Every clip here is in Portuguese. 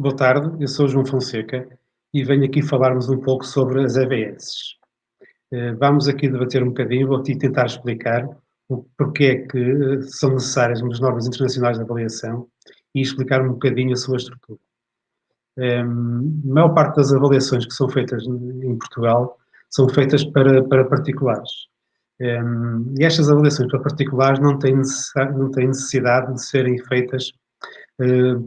Boa tarde, eu sou o João Fonseca e venho aqui falar-vos um pouco sobre as EVS. Vamos aqui debater um bocadinho, vou aqui tentar explicar o porquê é que são necessárias as normas internacionais de avaliação e explicar um bocadinho a sua estrutura. A maior parte das avaliações que são feitas em Portugal são feitas para particulares. E estas avaliações para particulares não têm necessidade de serem feitas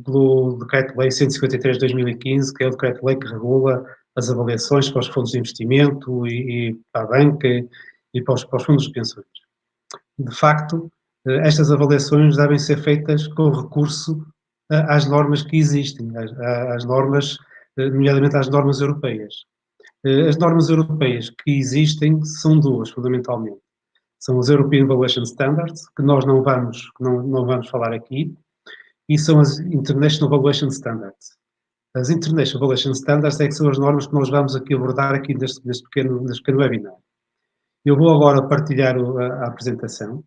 pelo Decreto-Lei 153 de 2015, que é o Decreto-Lei que regula as avaliações para os fundos de investimento e para a banca e para os fundos de pensões. De facto, estas avaliações devem ser feitas com recurso às normas que existem, às normas, nomeadamente às normas europeias. As normas europeias que existem são duas, fundamentalmente. São as European Valuation Standards, que nós não vamos falar aqui, e são as International Valuation Standards. As International Valuation Standards é que são as normas que nós vamos aqui abordar aqui neste pequeno webinar. Eu vou agora partilhar a apresentação.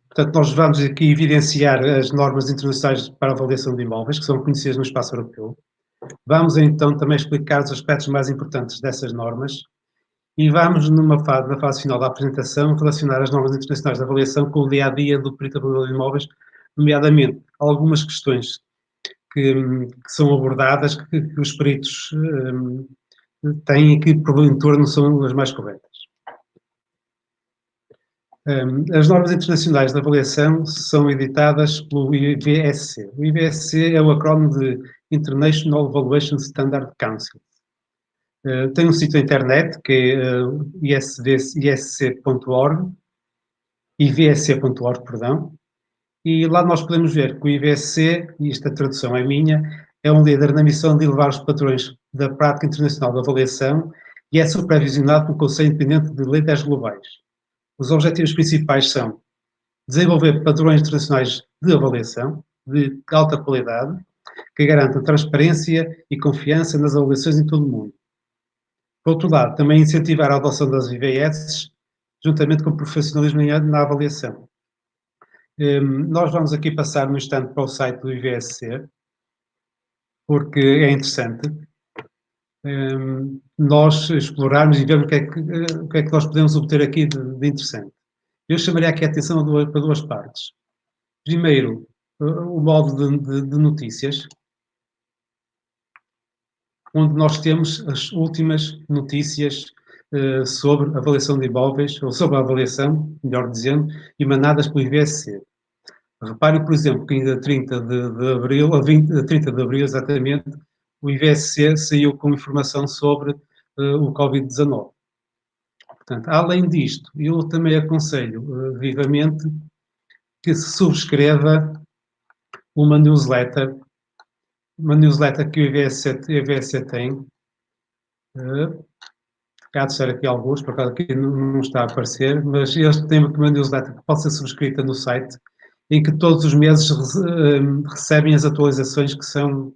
Portanto, nós vamos aqui evidenciar as normas internacionais para a avaliação de imóveis, que são conhecidas no espaço europeu. Vamos então também explicar os aspectos mais importantes dessas normas e vamos, na fase final da apresentação, relacionar as normas internacionais de avaliação com o dia-a-dia do perito avaliador de imóveis, nomeadamente algumas questões que são abordadas, que os peritos têm e que, porventura, não são as mais corretas. As normas internacionais de avaliação são editadas pelo IVSC. O IVSC é o acrónimo de International Valuation Standard Council. Tem um sítio na internet que é isc.org, ivsc.org, perdão, e lá nós podemos ver que o IVSC, e esta tradução é minha, é um líder na missão de elevar os padrões da prática internacional de avaliação e é supervisionado pelo Conselho Independente de Líderes Globais. Os objetivos principais são desenvolver padrões internacionais de avaliação de alta qualidade que garantam transparência e confiança nas avaliações em todo o mundo. Por outro lado, também incentivar a adoção das IVS juntamente com o profissionalismo na avaliação. Nós vamos aqui passar no instante para o site do IVSC, porque é interessante nós explorarmos e vermos o que é que nós podemos obter aqui de interessante. Eu chamaria aqui a atenção para duas partes. Primeiro, o modo de notícias, onde nós temos as últimas notícias sobre avaliação de imóveis, ou sobre a avaliação, melhor dizendo, emanadas pelo IVSC. Repare, por exemplo, que ainda a 30 de abril, a 30 de abril exatamente, o IVSC saiu com informação sobre o Covid-19. Portanto, além disto, eu também aconselho vivamente que se subscreva uma newsletter que o IVSC tem. Há de ser aqui alguns, por acaso aqui não está a aparecer, mas eles têm uma newsletter que pode ser subscrita no site, em que todos os meses recebem as atualizações que são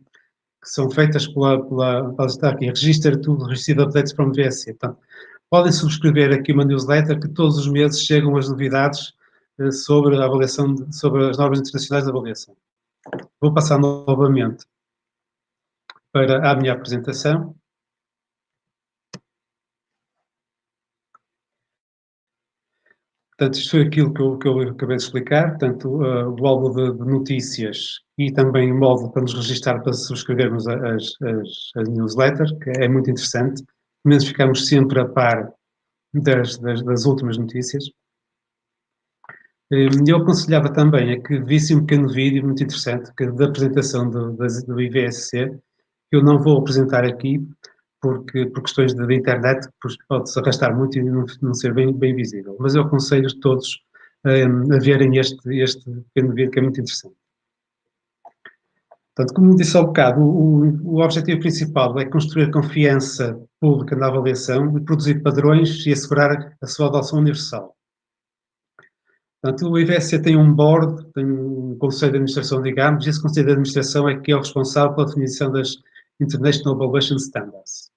feitas pela está aqui, Register to Receive Updates from VSC. Portanto, podem subscrever aqui uma newsletter que todos os meses chegam as novidades sobre a avaliação, sobre as normas internacionais de avaliação. Vou passar novamente para a minha apresentação. Portanto, isto foi aquilo que eu acabei de explicar, portanto, o álbum de notícias e também o módulo para nos registrar, para subscrevermos as newsletters, que é muito interessante, pelo menos ficamos sempre a par das últimas notícias. Eu aconselhava também a que visse um pequeno vídeo muito interessante da apresentação do IVSC, que eu não vou apresentar aqui, porque por questões de internet pode-se arrastar muito e não ser bem visível. Mas eu aconselho todos a verem este pequeno vídeo, que é muito interessante. Portanto, como disse há bocado, o objetivo principal é construir confiança pública na avaliação e produzir padrões e assegurar a sua adoção universal. Portanto, o IVSC tem um board, tem um conselho de administração, digamos, e esse conselho de administração é que é o responsável pela definição das International Valuation Standards.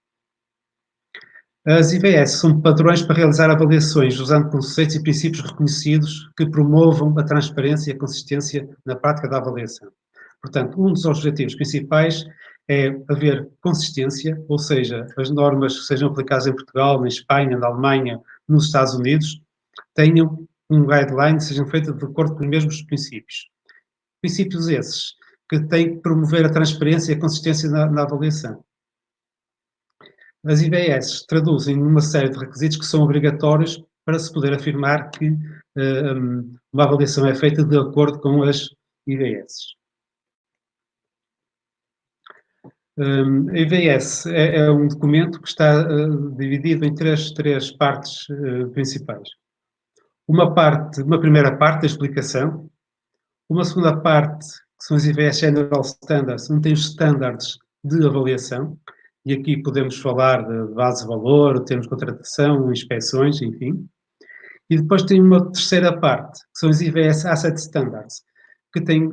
As IVS são padrões para realizar avaliações usando conceitos e princípios reconhecidos que promovam a transparência e a consistência na prática da avaliação. Portanto, um dos objetivos principais é haver consistência, ou seja, as normas que sejam aplicadas em Portugal, na Espanha, na Alemanha, nos Estados Unidos, tenham um guideline, sejam feitas de acordo com os mesmos princípios. Princípios esses que têm que promover a transparência e a consistência na avaliação. As IVS traduzem numa série de requisitos que são obrigatórios para se poder afirmar que uma avaliação é feita de acordo com as IVS. A IVS é um documento que está dividido em três partes principais. Uma primeira parte da explicação, uma segunda parte, que são as IVS General Standards, onde tem os standards de avaliação, e aqui podemos falar de base de valor, termos de contratação, inspeções, enfim. E depois tem uma terceira parte, que são as IVS Asset Standards, que têm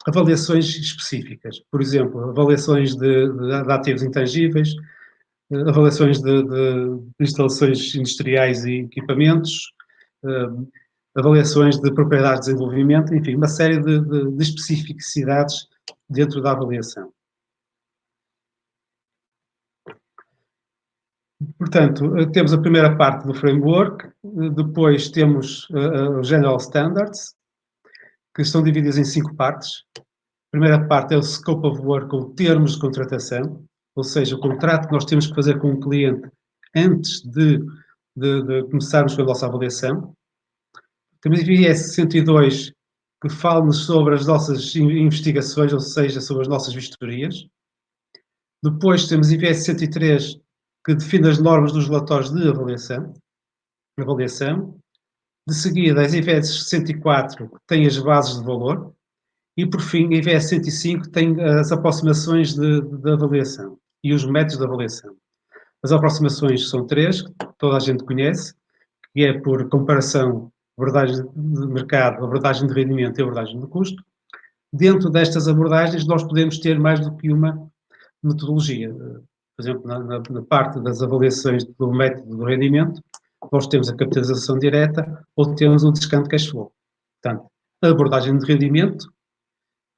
avaliações específicas. Por exemplo, avaliações de ativos intangíveis, avaliações de instalações industriais e equipamentos, avaliações de propriedades de desenvolvimento, enfim, uma série de especificidades dentro da avaliação. Portanto, temos a primeira parte do framework, depois temos os General Standards, que estão divididos em 5 partes. A primeira parte é o Scope of Work, ou termos de contratação, ou seja, o contrato que nós temos que fazer com o cliente antes de começarmos com a nossa avaliação. Temos o IS 102, que fala-nos sobre as nossas investigações, ou seja, sobre as nossas vistorias. Depois temos o IVS 103, que define as normas dos relatórios de avaliação. De seguida, as IVS 104, que tem as bases de valor. E, por fim, a IVS 105 tem as aproximações de avaliação e os métodos de avaliação. As aproximações são 3, que toda a gente conhece, que é por comparação, abordagem de mercado, abordagem de rendimento e abordagem de custo. Dentro destas abordagens, nós podemos ter mais do que uma metodologia. Por exemplo, na parte das avaliações do método do rendimento, nós temos a capitalização direta ou temos o discount cash flow. Portanto, a abordagem de rendimento,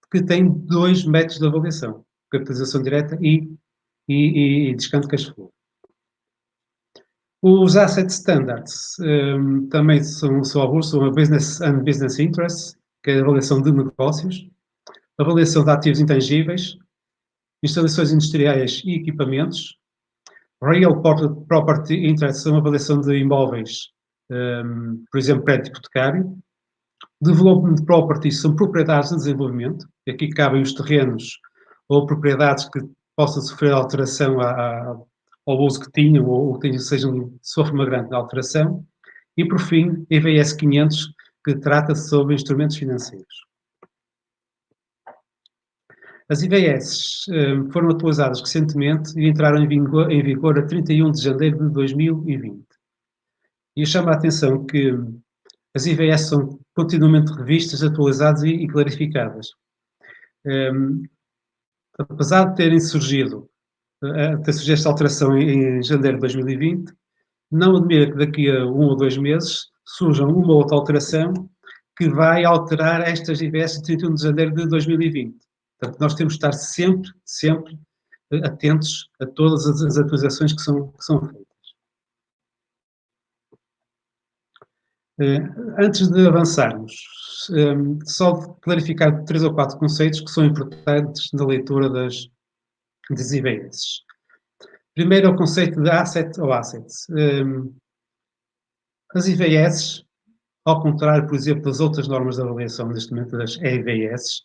que tem 2 métodos de avaliação, capitalização direta e discount cash flow. Os Asset Standards também são alguns, são a Business and Business Interests, que é a avaliação de negócios, avaliação de ativos intangíveis, instalações industriais e equipamentos, Real Property Interests, são a avaliação de imóveis, por exemplo, crédito hipotecário, Development Properties são propriedades de desenvolvimento, e aqui cabem os terrenos ou propriedades que possam sofrer alteração ao uso que tinham ou que sofrem uma grande alteração. E, por fim, EVS 500, que trata sobre instrumentos financeiros. As IVS foram atualizadas recentemente e entraram em vigor a 31 de janeiro de 2020. E chama a atenção que as IVS são continuamente revistas, atualizadas e clarificadas. Apesar de ter surgido esta alteração em janeiro de 2020, não admira que daqui a 1 ou 2 meses surja uma outra alteração que vai alterar estas IVS de 31 de janeiro de 2020. Portanto, nós temos de estar sempre atentos a todas as atualizações que são feitas. Antes de avançarmos, só clarificar 3 ou 4 conceitos que são importantes na leitura das IVS. Primeiro é o conceito de asset ou assets. As IVS, ao contrário, por exemplo, das outras normas de avaliação, neste momento das EVS,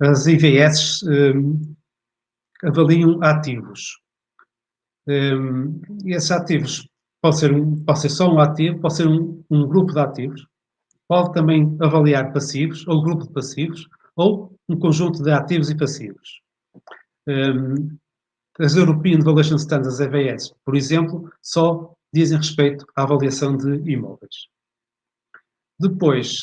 as IVS avaliam ativos. E esses ativos pode ser só um ativo, pode ser um grupo de ativos, pode também avaliar passivos, ou grupo de passivos, ou um conjunto de ativos e passivos. As European Valuation Standards, EVS, por exemplo, só dizem respeito à avaliação de imóveis. Depois,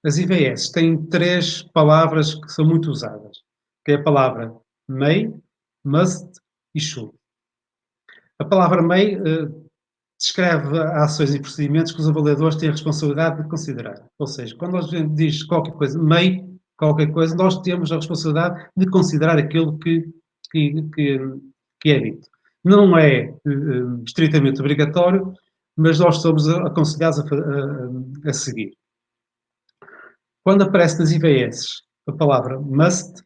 as IVS têm 3 palavras que são muito usadas. que é a palavra may, must e should. A palavra may descreve ações e procedimentos que os avaliadores têm a responsabilidade de considerar. Ou seja, quando nós diz qualquer coisa, may, qualquer coisa, nós temos a responsabilidade de considerar aquilo que, que, que é dito. Não é estritamente obrigatório, mas nós somos aconselhados a seguir. Quando aparece nas IVS a palavra must,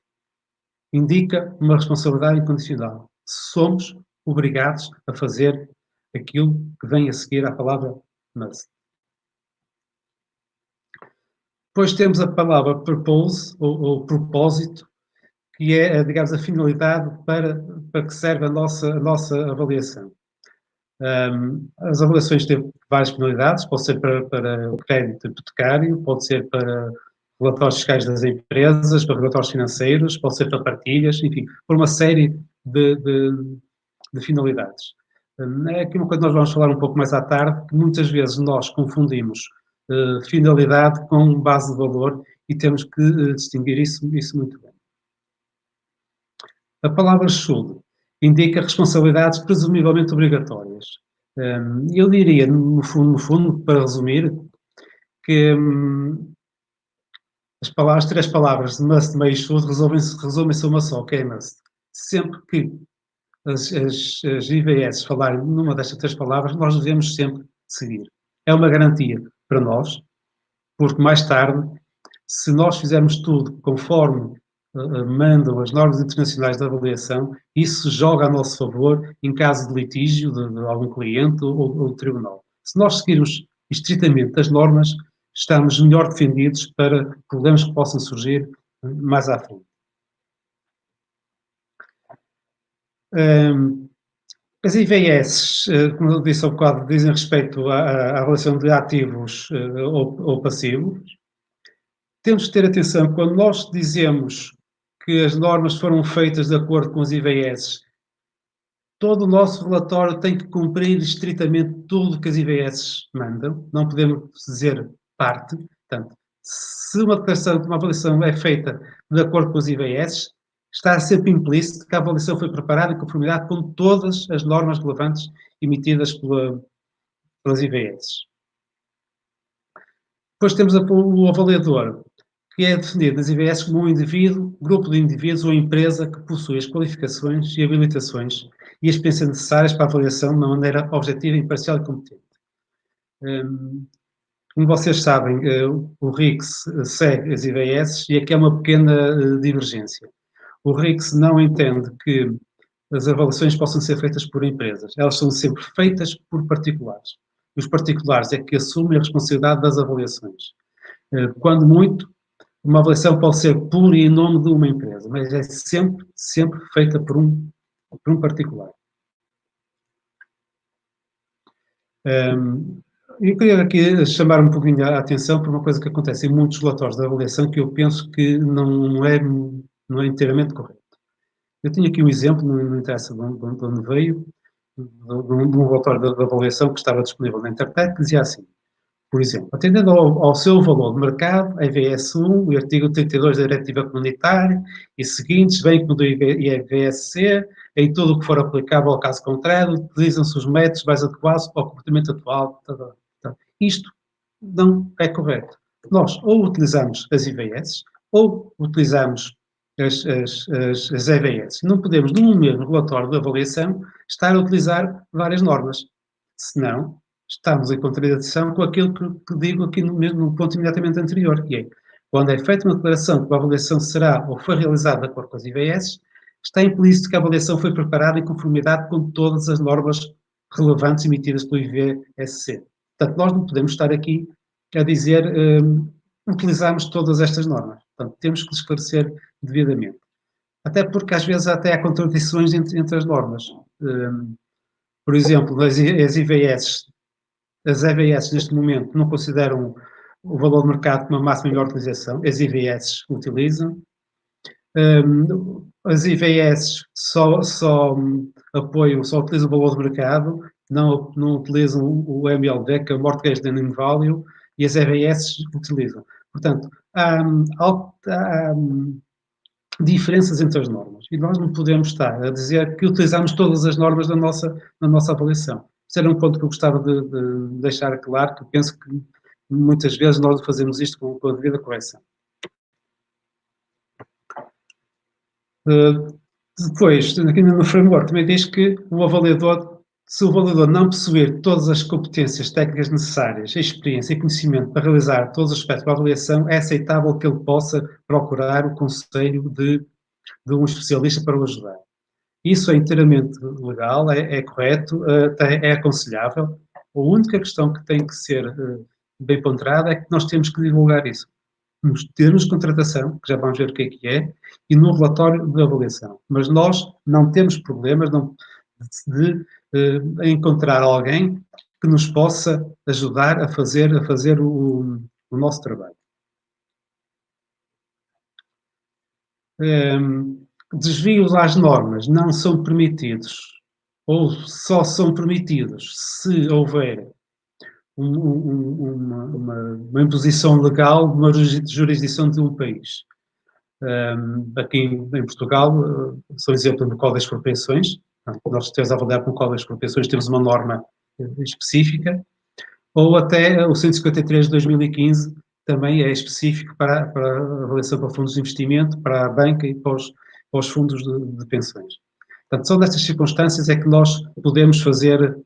indica uma responsabilidade incondicional. Somos obrigados a fazer aquilo que vem a seguir à palavra must. Depois temos a palavra purpose, ou propósito, que é, digamos, a finalidade para que serve a nossa avaliação. As avaliações têm várias finalidades, pode ser para o crédito hipotecário, pode ser para relatórios fiscais das empresas, para relatórios financeiros, pode ser para partilhas, enfim, por uma série de finalidades. É aqui uma coisa que nós vamos falar um pouco mais à tarde, que muitas vezes nós confundimos finalidade com base de valor e temos que distinguir isso muito bem. A palavra should indica responsabilidades presumivelmente obrigatórias. Eu diria, no fundo, para resumir, que as três palavras must, may e should resumem-se a uma só, que é must. Sempre que as IVS falarem numa destas três palavras, nós devemos sempre seguir. É uma garantia para nós, porque mais tarde, se nós fizermos tudo conforme mandam as normas internacionais de avaliação, isso joga a nosso favor em caso de litígio de algum cliente ou de tribunal. Se nós seguirmos estritamente as normas, estamos melhor defendidos para problemas que possam surgir mais à frente. As IVS, como eu disse há bocado, dizem respeito à avaliação de ativos ou passivos. Temos que ter atenção, quando nós dizemos que as normas foram feitas de acordo com as IVS, todo o nosso relatório tem que cumprir estritamente tudo o que as IVS mandam, não podemos dizer parte. Portanto, se uma declaração, uma avaliação é feita de acordo com as IVS, está sempre implícito que a avaliação foi preparada em conformidade com todas as normas relevantes emitidas pelas IVS. Depois temos o avaliador, que é definido nas IVS como um indivíduo, grupo de indivíduos ou empresa que possui as qualificações e habilitações e a experiência necessárias para a avaliação de uma maneira objetiva, imparcial e competente. Como vocês sabem, o RICS segue as IVS e aqui é uma pequena divergência. O RICS não entende que as avaliações possam ser feitas por empresas. Elas são sempre feitas por particulares. E os particulares é que assumem a responsabilidade das avaliações. Quando muito, uma avaliação pode ser por e em nome de uma empresa, mas é sempre feita por um particular. Eu queria aqui chamar um pouquinho a atenção para uma coisa que acontece em muitos relatórios de avaliação que eu penso que não é inteiramente correto. Eu tinha aqui um exemplo, não interessa de onde veio, de um relatório de avaliação que estava disponível na internet, que dizia assim: por exemplo, atendendo ao seu valor de mercado, a IVS1, o artigo 32 da Diretiva Comunitária e seguintes, bem como do IVSC, em tudo o que for aplicável ao caso contrário, utilizam-se os métodos mais adequados para o comportamento atual. Isto não é correto. Nós ou utilizamos as IVS ou utilizamos as EVS. Não podemos, num mesmo relatório de avaliação, estar a utilizar várias normas. Senão, estamos em contradição com aquilo que digo aqui no ponto imediatamente anterior, que é, quando é feita uma declaração que a avaliação será ou foi realizada de acordo com as IVS, está implícito que a avaliação foi preparada em conformidade com todas as normas relevantes emitidas pelo IVSC. Portanto, nós não podemos estar aqui a dizer utilizamos todas estas normas. Portanto, temos que esclarecer devidamente. Até porque, às vezes, até há contradições entre as normas. Por exemplo, as IVS, as EVS, neste momento, não consideram o valor de mercado como a máxima e melhor utilização. As IVS utilizam. As IVS só apoiam, só utilizam o valor de mercado, não utilizam o MLV, que é o Mortgage Lending Value, e as EVS utilizam. Portanto, há diferenças entre as normas. E nós não podemos estar a dizer que utilizamos todas as normas na nossa avaliação. Isso era um ponto que eu gostava de deixar claro, que eu penso que muitas vezes nós fazemos isto com a devida correção. Depois, aqui no framework também diz que o avaliador, se o avaliador não possuir todas as competências técnicas necessárias, experiência e conhecimento para realizar todos os aspectos da avaliação, é aceitável que ele possa procurar o conselho de um especialista para o ajudar. Isso é inteiramente legal, é correto, é aconselhável. A única questão que tem que ser bem ponderada é que nós temos que divulgar isso nos termos de contratação, que já vamos ver o que é, e no relatório de avaliação. Mas nós não temos problemas de encontrar alguém que nos possa ajudar a fazer o nosso trabalho. Desvios às normas não são permitidos, ou só são permitidos se houver uma imposição legal de uma jurisdição de um país. Aqui em Portugal, sou exemplo no Código das Expropriações. Nós temos a avaliar no Código das Expropriações, temos uma norma específica, ou até o 153 de 2015 também é específico para a avaliação para fundos de investimento, para a banca e para os fundos de pensões. Portanto, só nestas circunstâncias é que nós podemos fazer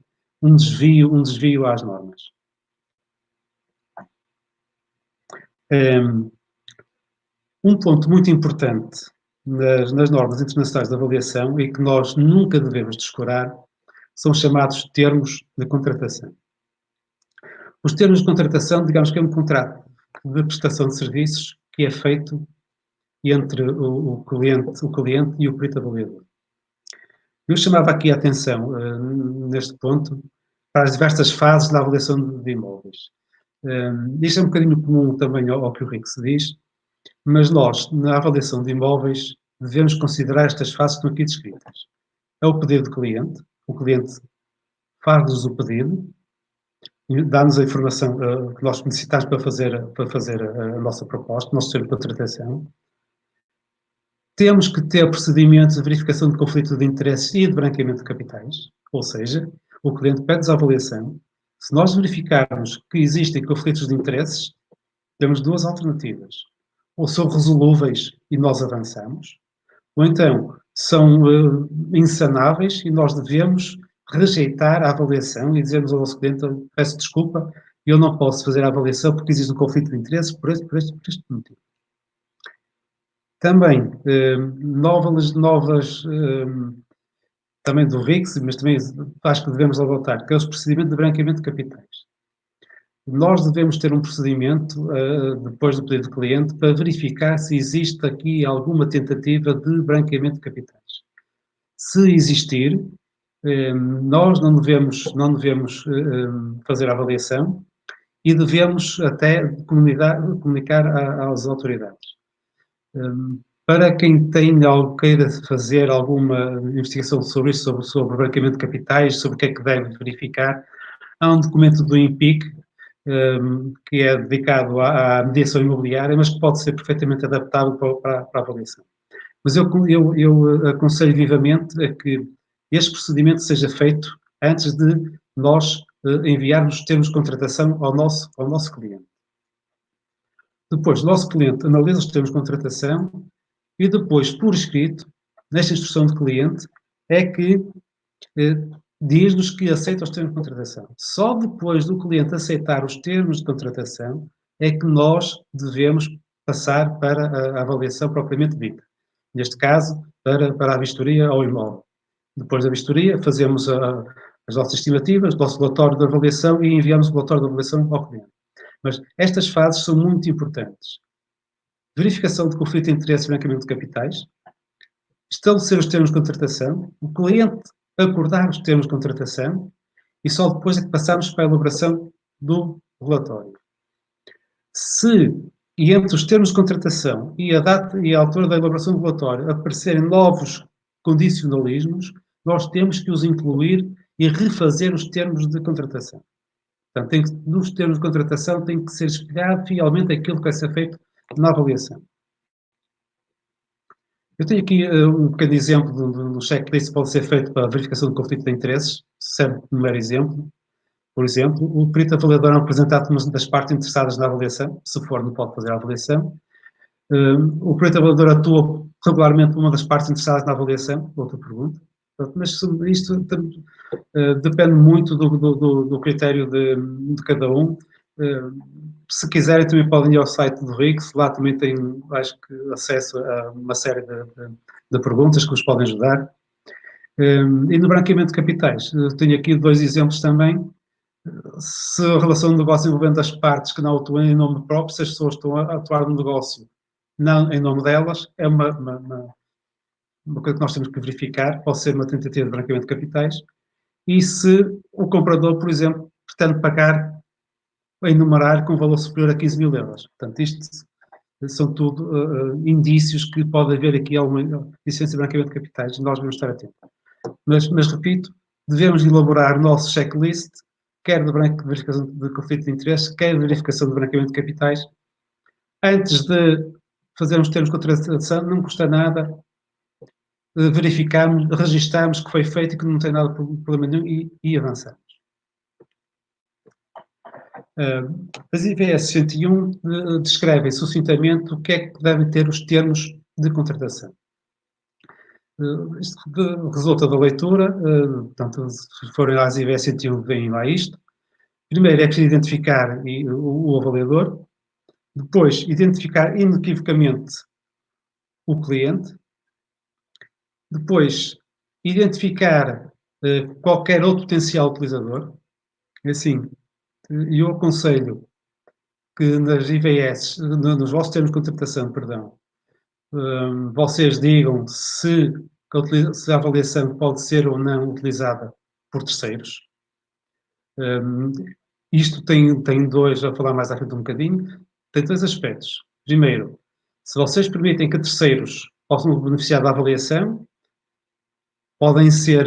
um desvio às normas. Um ponto muito importante nas normas internacionais de avaliação e que nós nunca devemos descurar são os chamados termos de contratação. Os termos de contratação, digamos que é um contrato de prestação de serviços que é feito entre o cliente e o perito avaliador. Eu chamava aqui a atenção, neste ponto, para as diversas fases da avaliação de imóveis. Isto é um bocadinho comum também ao que o Rick se diz, mas nós, na avaliação de imóveis, devemos considerar estas fases que estão aqui descritas. É o pedido do cliente, o cliente faz-nos o pedido, dá-nos a informação que nós necessitamos para fazer a nossa proposta, o nosso termo de contratação. Temos que ter procedimentos de verificação de conflito de interesses e de branqueamento de capitais, ou seja, o cliente pede-nos a avaliação. Se nós verificarmos que existem conflitos de interesses, temos duas alternativas. Ou são resolúveis e nós avançamos, ou então são insanáveis e nós devemos rejeitar a avaliação e dizermos ao nosso cliente: peço desculpa, eu não posso fazer a avaliação porque existe um conflito de interesses por este motivo. Também, novas também do RICS, mas também acho que devemos adotar, que é o procedimento de branqueamento de capitais. Nós devemos ter um procedimento, depois do pedido do cliente, para verificar se existe aqui alguma tentativa de branqueamento de capitais. Se existir, nós não devemos fazer a avaliação e devemos até comunicar às autoridades. Para quem tenha ou queira fazer alguma investigação sobre isso, sobre branqueamento de capitais, sobre o que é que deve verificar, há um documento do INPIC, que é dedicado à mediação imobiliária, mas que pode ser perfeitamente adaptável para a avaliação. Mas eu aconselho vivamente a que este procedimento seja feito antes de nós enviarmos os termos de contratação ao nosso cliente. Depois, o nosso cliente analisa os termos de contratação e depois, por escrito, nesta instrução de cliente, é que diz-nos que aceita os termos de contratação. Só depois do cliente aceitar os termos de contratação é que nós devemos passar para a avaliação propriamente dita. Neste caso, para a vistoria ao imóvel. Depois da vistoria, fazemos as nossas estimativas, o nosso relatório de avaliação e enviamos o relatório de avaliação ao cliente. Mas estas fases são muito importantes. Verificação de conflito de interesses e branqueamento de capitais, estabelecer os termos de contratação, o cliente acordar os termos de contratação e só depois é que passamos para a elaboração do relatório. E entre os termos de contratação e a data e a altura da elaboração do relatório aparecerem novos condicionalismos, nós temos que os incluir e refazer os termos de contratação. Portanto, nos termos de contratação tem que ser espelhado fielmente aquilo que vai ser feito na avaliação. Eu tenho aqui um pequeno exemplo de um checklist que pode ser feito para a verificação do conflito de interesses, serve como mero exemplo. Por exemplo, o perito avaliador é apresentado uma das partes interessadas na avaliação, se for, não pode fazer a avaliação. O perito avaliador atua regularmente uma das partes interessadas na avaliação, outra pergunta. Mas isto depende muito do critério de cada um. Se quiserem, também podem ir ao site do RICS, lá também têm, acho que, acesso a uma série de perguntas que vos podem ajudar. E no branqueamento de capitais, tenho aqui 2 exemplos também. Se a relação de negócio envolvendo as partes que não atuam em nome próprio, se as pessoas estão a atuar no negócio não em nome delas, é uma coisa que nós temos que verificar, pode ser uma tentativa de branqueamento de capitais. E se o comprador, por exemplo, pretende pagar em numerário com valor superior a 15 mil euros. Portanto, isto são tudo indícios que pode haver aqui alguma licença de branqueamento de capitais, nós vamos estar atentos. Mas repito, devemos elaborar o nosso checklist, quer de verificação de conflito de interesse, quer de verificação de branqueamento de capitais. Antes de fazermos termos de contratação, não custa nada, verificamos, registamos que foi feito e que não tem nada de problema nenhum e avançamos. As IVS 101 descrevem sucintamente o que é que devem ter os termos de contratação. Isto resulta da leitura, portanto, se forem às IVS 101, veem lá isto. Primeiro é preciso identificar o avaliador, depois identificar inequivocamente o cliente, depois identificar qualquer outro potencial utilizador. Assim, eu aconselho que nas IVS, nos vossos termos de contratação, perdão, vocês digam se a avaliação pode ser ou não utilizada por terceiros. Isto tem 2, a falar mais à frente um bocadinho, tem 2 aspectos. Primeiro, se vocês permitem que terceiros possam beneficiar da avaliação, podem ser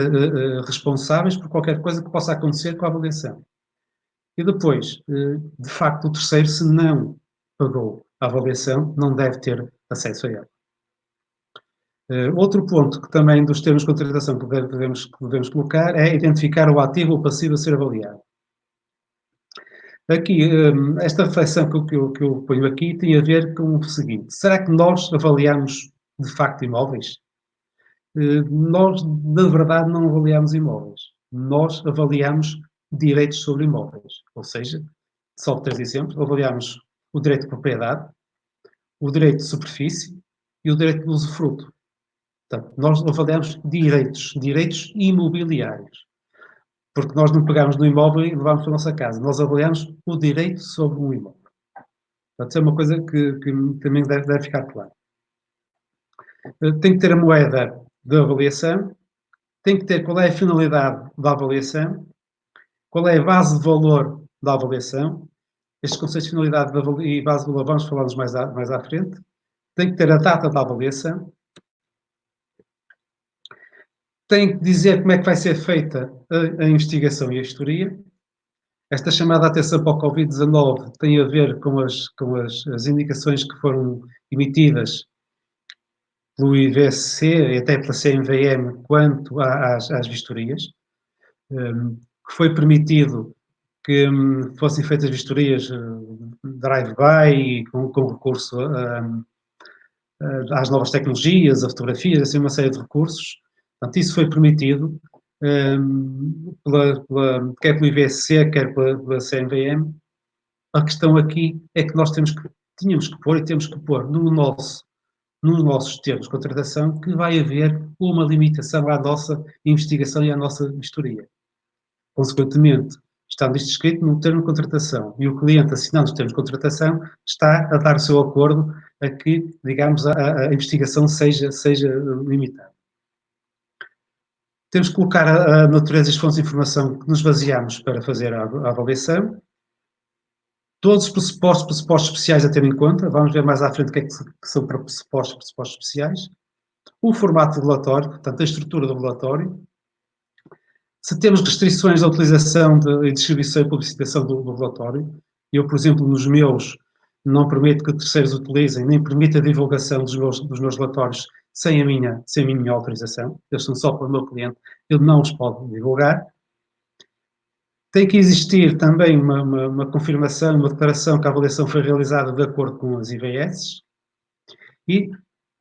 responsáveis por qualquer coisa que possa acontecer com a avaliação. E depois, de facto, o terceiro, se não pagou a avaliação, não deve ter acesso a ela. Outro ponto que também dos termos de contratação que devemos colocar é identificar o ativo ou passivo a ser avaliado. Aqui, esta reflexão que eu ponho aqui tem a ver com o seguinte: será que nós avaliamos de facto imóveis? Nós, na verdade, não avaliamos imóveis. Nós avaliamos direitos sobre imóveis. Ou seja, só 3 exemplos, avaliamos o direito de propriedade, o direito de superfície e o direito de usufruto. Portanto, nós avaliamos direitos imobiliários. Porque nós não pegamos no imóvel e levamos para a nossa casa. Nós avaliamos o direito sobre um imóvel. Portanto, isso é uma coisa que também deve ficar claro. Tem que ter a moeda de avaliação, tem que ter qual é a finalidade da avaliação, qual é a base de valor da avaliação. Estes conceitos de finalidade e base de valor vamos falar-nos mais à frente. Tem que ter a data da avaliação. Tem que dizer como é que vai ser feita a investigação e a vistoria. Esta chamada atenção para o Covid-19 tem a ver com as indicações que foram emitidas pelo IVSC e até pela CMVM quanto às vistorias, que foi permitido que fossem feitas vistorias drive-by com recurso às novas tecnologias, a fotografias, assim uma série de recursos. Portanto, isso foi permitido quer pelo IVSC, quer pela CMVM. A questão aqui é que nós tínhamos que pôr e temos que pôr nos nossos termos de contratação que vai haver uma limitação à nossa investigação e à nossa vistoria. Consequentemente, estando isto escrito no termo de contratação e o cliente assinando os termos de contratação, está a dar o seu acordo a que, digamos, a investigação seja limitada. Temos que colocar a natureza e as fontes de informação que nos baseamos para fazer a avaliação. Todos os pressupostos especiais a ter em conta. Vamos ver mais à frente o que é que são pressupostos especiais. O formato do relatório, portanto, a estrutura do relatório. Se temos restrições à utilização e distribuição e publicitação do relatório. Eu, por exemplo, nos meus, não permito que terceiros utilizem, nem permito a divulgação dos meus relatórios sem a minha autorização, eles são só para o meu cliente, ele não os pode divulgar. Tem que existir também uma confirmação, uma declaração que a avaliação foi realizada de acordo com as IVS e,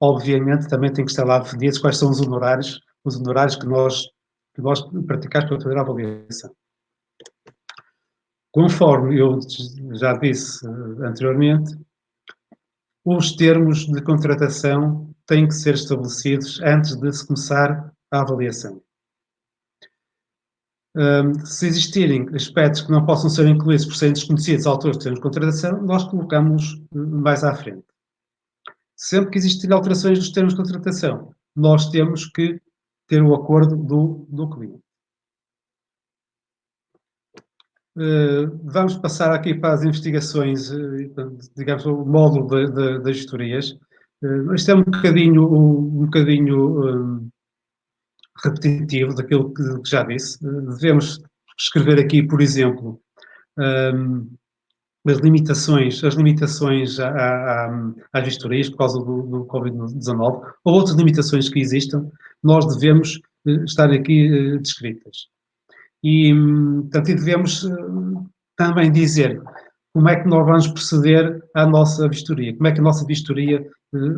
obviamente, também tem que estar lá definidos quais são os honorários que nós praticamos para fazer a avaliação. Conforme eu já disse anteriormente, os termos de contratação têm que ser estabelecidos antes de se começar a avaliação. Se existirem aspectos que não possam ser incluídos por serem desconhecidos autores de termos de contratação, nós colocamos mais à frente. Sempre que existirem alterações dos termos de contratação, nós temos que ter o acordo do cliente. Vamos passar aqui para as investigações, digamos, o módulo das gestorias. Isto é um bocadinho repetitivo daquilo que já disse. Devemos escrever aqui, por exemplo, as limitações às vistorias por causa do Covid-19 ou outras limitações que existam, nós devemos estar aqui descritas. E, portanto, devemos também dizer como é que nós vamos proceder à nossa vistoria, como é que a nossa vistoria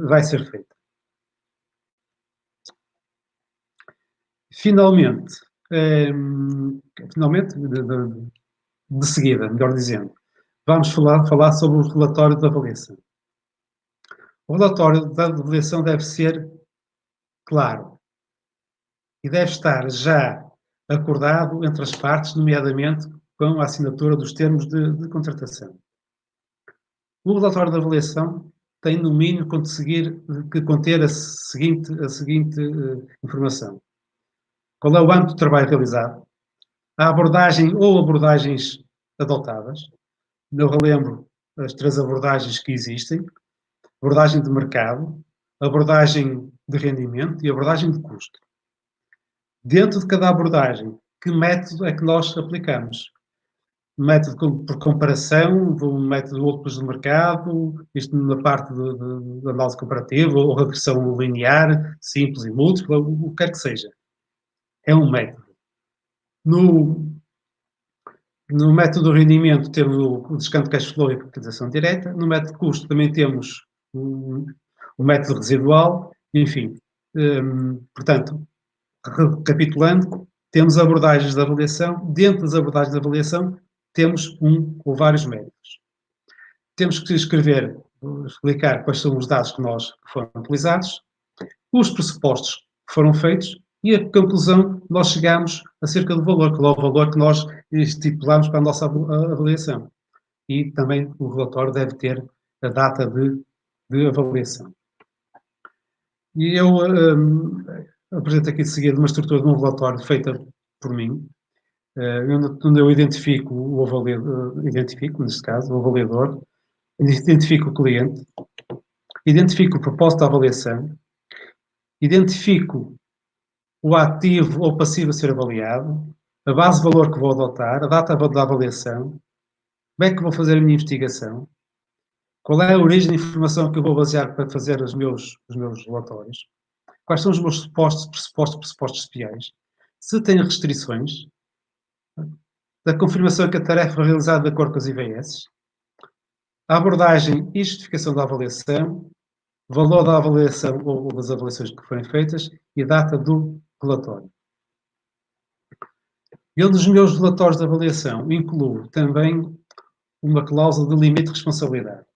vai ser feita. Finalmente, de seguida, melhor dizendo, vamos falar sobre o relatório de avaliação. O relatório da avaliação deve ser claro e deve estar já acordado entre as partes, nomeadamente com a assinatura dos termos de contratação. O relatório de avaliação tem, no mínimo, que conter a seguinte informação. Qual é o âmbito de trabalho realizado? A abordagem ou abordagens adotadas. Eu relembro as 3 abordagens que existem. Abordagem de mercado, abordagem de rendimento e abordagem de custo. Dentro de cada abordagem, que método é que nós aplicamos? Método por comparação, um método outros do mercado, isto na parte de análise comparativa, ou regressão linear, simples e múltipla, o que quer que seja. É um método. No método de rendimento temos o descanso de cash flow e a capitalização direta. No método de custo também temos o método residual, enfim. Portanto, recapitulando, temos abordagens de avaliação. Dentro das abordagens de avaliação, temos um ou vários métodos. Temos que escrever, explicar quais são os dados que foram utilizados, os pressupostos que foram feitos e a conclusão que nós chegamos acerca do valor, que é o valor que nós estipulamos para a nossa avaliação. E também o relatório deve ter a data de avaliação. E eu apresento aqui de seguida uma estrutura de um relatório feita por mim, onde eu identifico neste caso, o avaliador, identifico o cliente, identifico o propósito da avaliação, identifico o ativo ou passivo a ser avaliado, a base de valor que vou adotar, a data da avaliação, como é que vou fazer a minha investigação, qual é a origem da informação que eu vou basear para fazer os meus relatórios, quais são os meus pressupostos especiais, se tem restrições, da confirmação que a tarefa foi realizada de acordo com as IVS, a abordagem e justificação da avaliação, valor da avaliação ou das avaliações que forem feitas e a data do relatório. Eu, nos meus relatórios de avaliação, incluo também uma cláusula de limite de responsabilidade.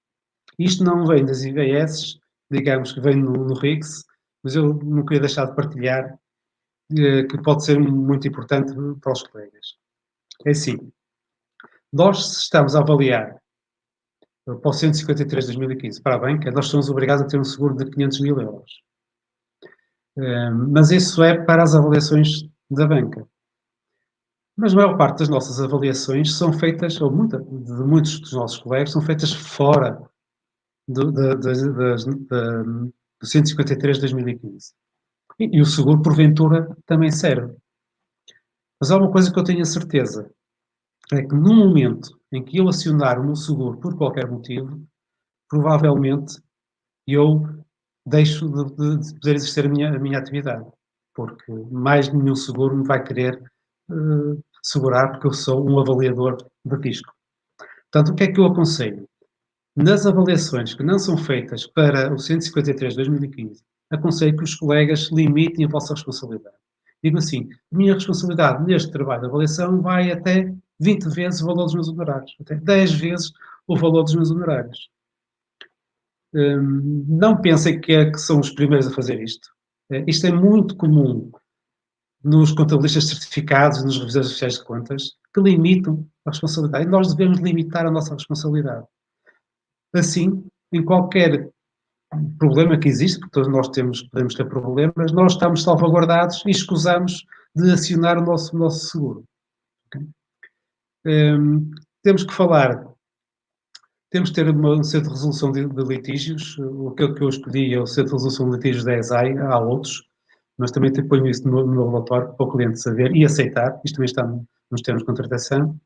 Isto não vem das IVS, digamos que vem no RICS, mas eu não queria deixar de partilhar, que pode ser muito importante para os colegas. É assim, nós estamos a avaliar para o 153 de 2015 para a banca, nós somos obrigados a ter um seguro de 500 mil euros. Mas isso é para as avaliações da banca. Mas a maior parte das nossas avaliações são feitas, ou de muitos dos nossos colegas, são feitas fora do 153 de 2015. E o seguro, porventura, também serve. Mas há uma coisa que eu tenho a certeza, é que no momento em que eu acionar o meu seguro por qualquer motivo, provavelmente eu deixo de poder exercer a minha atividade, porque mais nenhum seguro me vai querer segurar, porque eu sou um avaliador de risco. Portanto, o que é que eu aconselho? Nas avaliações que não são feitas para o 153 de 2015, aconselho que os colegas limitem a vossa responsabilidade. Digo assim, a minha responsabilidade neste trabalho de avaliação vai até 20 vezes o valor dos meus honorários, até 10 vezes o valor dos meus honorários. Não pensem que são os primeiros a fazer isto. Isto é muito comum nos contabilistas certificados e nos revisores oficiais de contas, que limitam a responsabilidade. E nós devemos limitar a nossa responsabilidade. Assim, em qualquer problema que existe, porque todos nós podemos ter problemas, nós estamos salvaguardados e escusamos de acionar o nosso seguro. Okay? Temos que falar, temos que ter um centro de resolução de litígios. O que eu escolhi é o centro de resolução de litígios da ESAI, há outros, mas também ponho isso no meu relatório para o cliente saber e aceitar. Isto também está nos termos de contratação.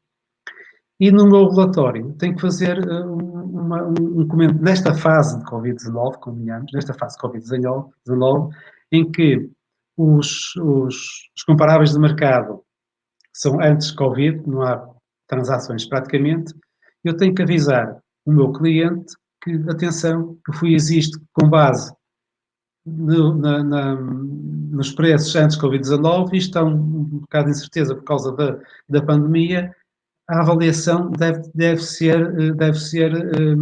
E no meu relatório tenho que fazer um comentário nesta fase de Covid-19, convenhamos, nesta fase de Covid-19, em que os comparáveis de mercado são antes de Covid, não há transações praticamente, eu tenho que avisar o meu cliente que, atenção, que o FUI existe com base nos preços antes de Covid-19 e estão um bocado de incerteza por causa da pandemia. A avaliação deve ser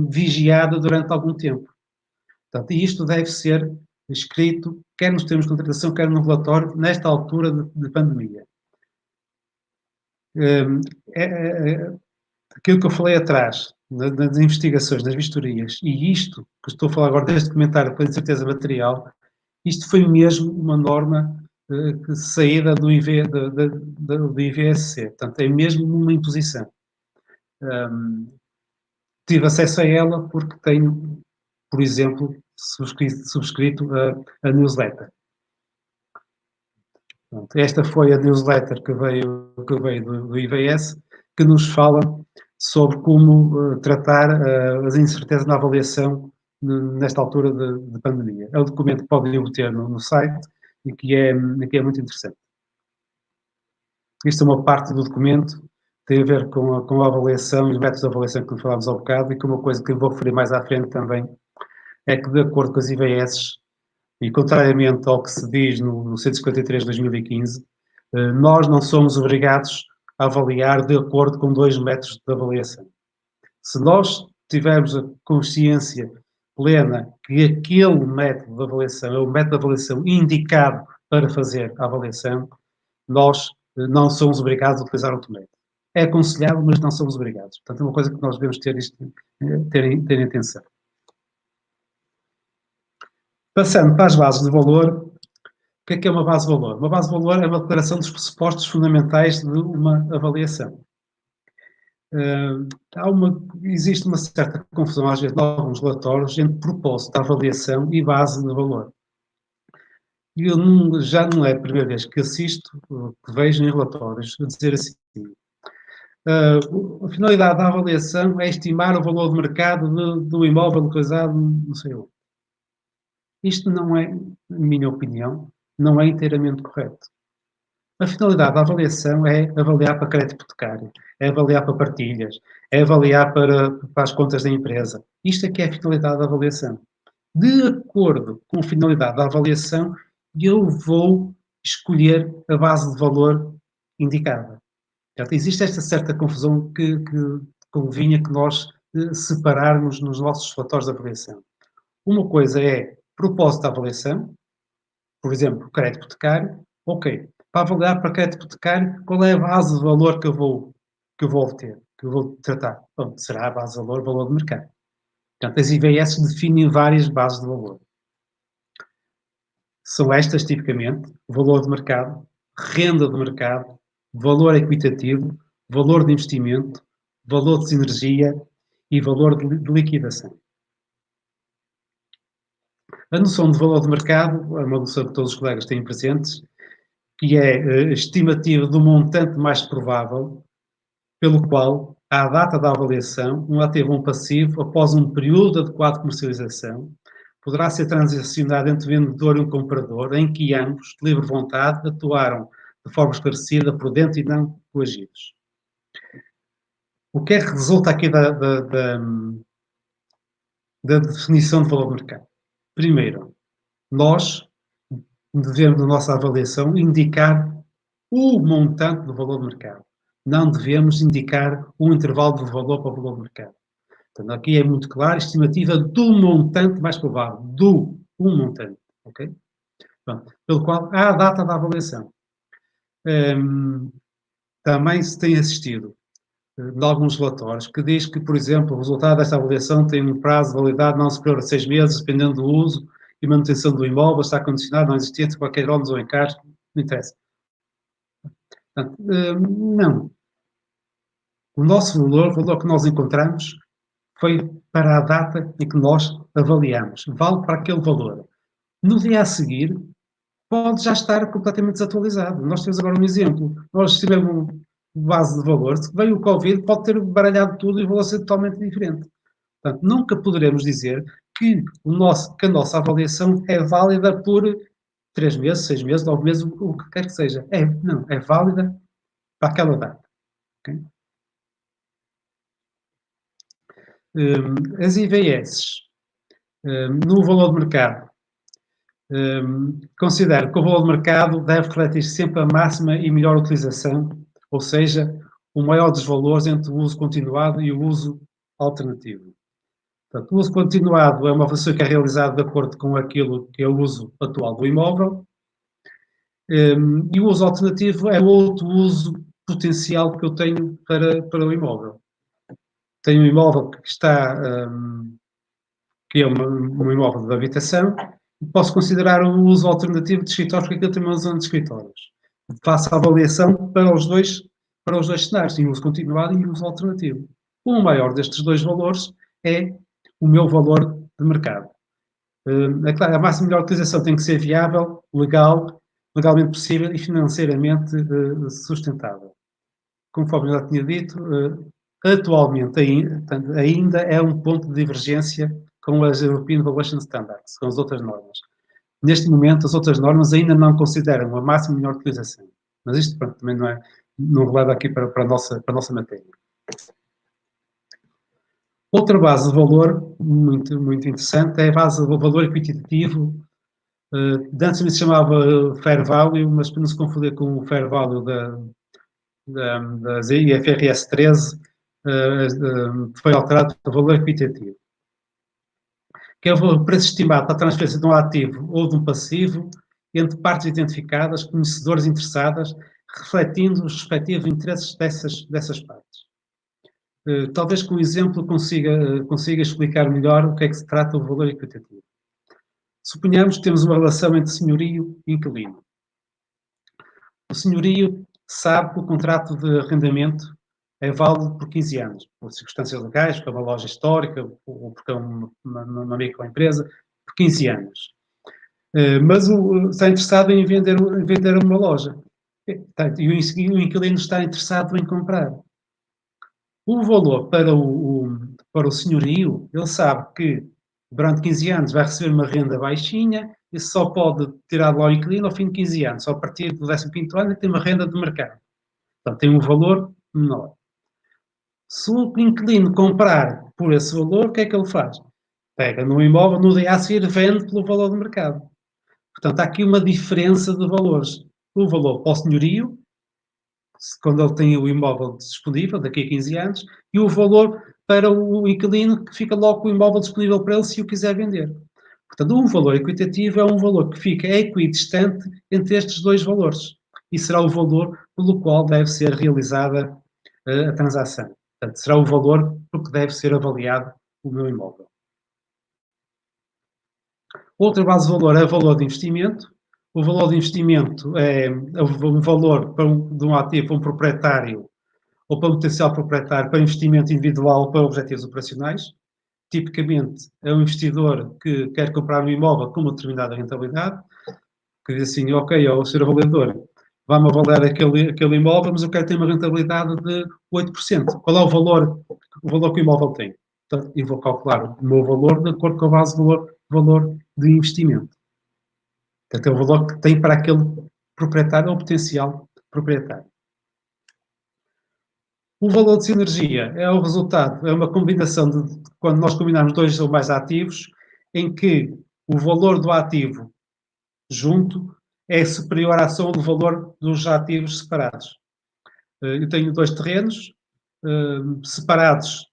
vigiada durante algum tempo. Portanto, e isto deve ser escrito, quer nos termos de contratação, quer no relatório, nesta altura de pandemia. Aquilo que eu falei atrás, das investigações, das vistorias, e isto que estou a falar agora deste comentário com incerteza material, isto foi mesmo uma norma saída do IVSC. Portanto, é mesmo uma imposição. Tive acesso a ela porque tenho, por exemplo, subscrito a newsletter. Pronto, esta foi a newsletter que veio do IVS, que nos fala sobre como tratar as incertezas na avaliação nesta altura de pandemia. É um documento que podem obter no site e que é muito interessante. Isto é uma parte do documento, tem a ver com a avaliação e os métodos de avaliação que falámos há bocado, e que uma coisa que eu vou referir mais à frente também é que, de acordo com as IVS, e contrariamente ao que se diz no 153 de 2015, nós não somos obrigados a avaliar de acordo com 2 métodos de avaliação. Se nós tivermos a consciência plena que aquele método de avaliação é o método de avaliação indicado para fazer a avaliação, nós não somos obrigados a utilizar outro método. É aconselhável, mas não somos obrigados. Portanto, é uma coisa que nós devemos ter em atenção. Passando para as bases de valor, o que é uma base de valor? Uma base de valor é uma declaração dos pressupostos fundamentais de uma avaliação. Existe uma certa confusão, às vezes, em alguns relatórios, entre propósito da avaliação e base de valor. E já não é a primeira vez que assisto, que vejo em relatórios, a dizer assim: a finalidade da avaliação é estimar o valor de mercado do imóvel localizado não sei onde. Isto não é, na minha opinião, não é inteiramente correto. A finalidade da avaliação é avaliar para crédito hipotecário, é avaliar para partilhas, é avaliar para as contas da empresa. Isto é que é a finalidade da avaliação. De acordo com a finalidade da avaliação, eu vou escolher a base de valor indicada. Portanto, existe esta certa confusão que convinha que nós separarmos nos nossos relatórios de avaliação. Uma coisa é propósito da avaliação, por exemplo, crédito hipotecário. Ok, para avaliar para crédito hipotecário, qual é a base de valor que eu vou obter, que eu vou tratar? Bom, será a base de valor de mercado. Portanto, as IVS definem várias bases de valor. São estas, tipicamente, valor de mercado, renda de mercado, valor equitativo, valor de investimento, valor de sinergia e valor de liquidação. A noção de valor de mercado é uma noção que todos os colegas têm presentes, que é a estimativa do montante mais provável pelo qual, à data da avaliação, um ativo ou um passivo, após um período adequado de comercialização, poderá ser transacionado entre o vendedor e um comprador, em que ambos, de livre vontade, atuaram de forma esclarecida, prudente e não coagidos. O que é que resulta aqui da definição de valor de mercado? Primeiro, nós devemos, na nossa avaliação, indicar o montante do valor de mercado. Não devemos indicar um intervalo de valor para o valor de mercado. Portanto, aqui é muito claro, estimativa do montante mais provável, um montante, ok? Pronto, pelo qual há a data da avaliação. Também se tem assistido de alguns relatórios que diz que, por exemplo, o resultado desta avaliação tem um prazo de validade não superior a 6 meses, dependendo do uso e manutenção do imóvel, está condicionado, não existente qualquer ónus ou encargo, não interessa. Portanto, não. O nosso valor, o valor que nós encontramos, foi para a data em que nós avaliamos. Vale para aquele valor. No dia a seguir, pode já estar completamente desatualizado. Nós temos agora um exemplo. Nós tivemos base de valores, se veio o Covid, pode ter baralhado tudo e o valor ser totalmente diferente. Portanto, nunca poderemos dizer que a nossa avaliação é válida por 3 meses, 6 meses, 9 meses, o que quer que seja. Não, é válida para aquela data. Okay? As IVS, no valor de mercado, considero que o valor de mercado deve refletir sempre a máxima e melhor utilização, ou seja, o maior dos valores entre o uso continuado e o uso alternativo. Portanto, o uso continuado é uma avaliação que é realizada de acordo com aquilo que é o uso atual do imóvel, e o uso alternativo é outro uso potencial que eu tenho para o imóvel. Tenho um imóvel que é um imóvel de habitação, e posso considerar o uso alternativo de escritórios, porque aquilo tem uma zona de escritórios. Faço a avaliação para os dois cenários, em uso continuado e uso alternativo. O maior destes dois valores é o meu valor de mercado. É claro, a máxima melhor utilização tem que ser viável, legalmente possível e financeiramente sustentável. Conforme eu já tinha dito, atualmente ainda é um ponto de divergência com as European Valuation Standards, com as outras normas. Neste momento, as outras normas ainda não consideram a máxima melhor utilização. Mas isto, pronto, também não releva aqui para a nossa matéria. Outra base de valor muito, muito interessante é a base de valor equitativo. Antes se chamava Fair Value, mas para não se confundir com o Fair Value das IFRS 13, foi alterado para valor equitativo, que é o preço estimado para a transferência de um ativo ou de um passivo entre partes identificadas, conhecedoras interessadas, refletindo os respectivos interesses dessas partes. Talvez com o exemplo consiga explicar melhor o que é que se trata o valor equitativo. Suponhamos que temos uma relação entre senhorio e inquilino. O senhorio sabe que o contrato de arrendamento é válido por 15 anos, por circunstâncias legais, porque é uma loja histórica, ou porque é uma microempresa, por 15 anos. Mas está interessado em vender uma loja. E o inquilino está interessado em comprar. O valor para o senhorio, ele sabe que durante 15 anos vai receber uma renda baixinha e só pode tirar lá o inquilino ao fim de 15 anos. Só a partir do 15º ano tem uma renda de mercado. Portanto, tem um valor menor. Se o inquilino comprar por esse valor, o que é que ele faz? Pega no imóvel, no dia a seguir vende pelo valor do mercado. Portanto, há aqui uma diferença de valores. O valor para o senhorio, quando ele tem o imóvel disponível, daqui a 15 anos, e o valor para o inquilino, que fica logo com o imóvel disponível para ele se o quiser vender. Portanto, um valor equitativo é um valor que fica equidistante entre estes dois valores. E será o valor pelo qual deve ser realizada a transação. Portanto, será o valor por que deve ser avaliado o meu imóvel. Outra base de valor é o valor de investimento. O valor de investimento é um valor de um ativo para um proprietário ou para um potencial proprietário para investimento individual para objetivos operacionais. Tipicamente, é um investidor que quer comprar um imóvel com uma determinada rentabilidade, que diz assim, ok, o senhor avaliador, vai-me avaliar aquele imóvel, mas eu quero ter uma rentabilidade de 8%. Qual é o valor que o imóvel tem? Portanto, eu vou calcular o meu valor de acordo com a base de valor valor de investimento. Portanto, é o valor que tem para aquele proprietário ou potencial proprietário. O valor de sinergia é o resultado, é uma combinação de quando nós combinamos dois ou mais ativos, em que o valor do ativo junto é superior à soma do valor dos ativos separados. Eu tenho dois terrenos, separados,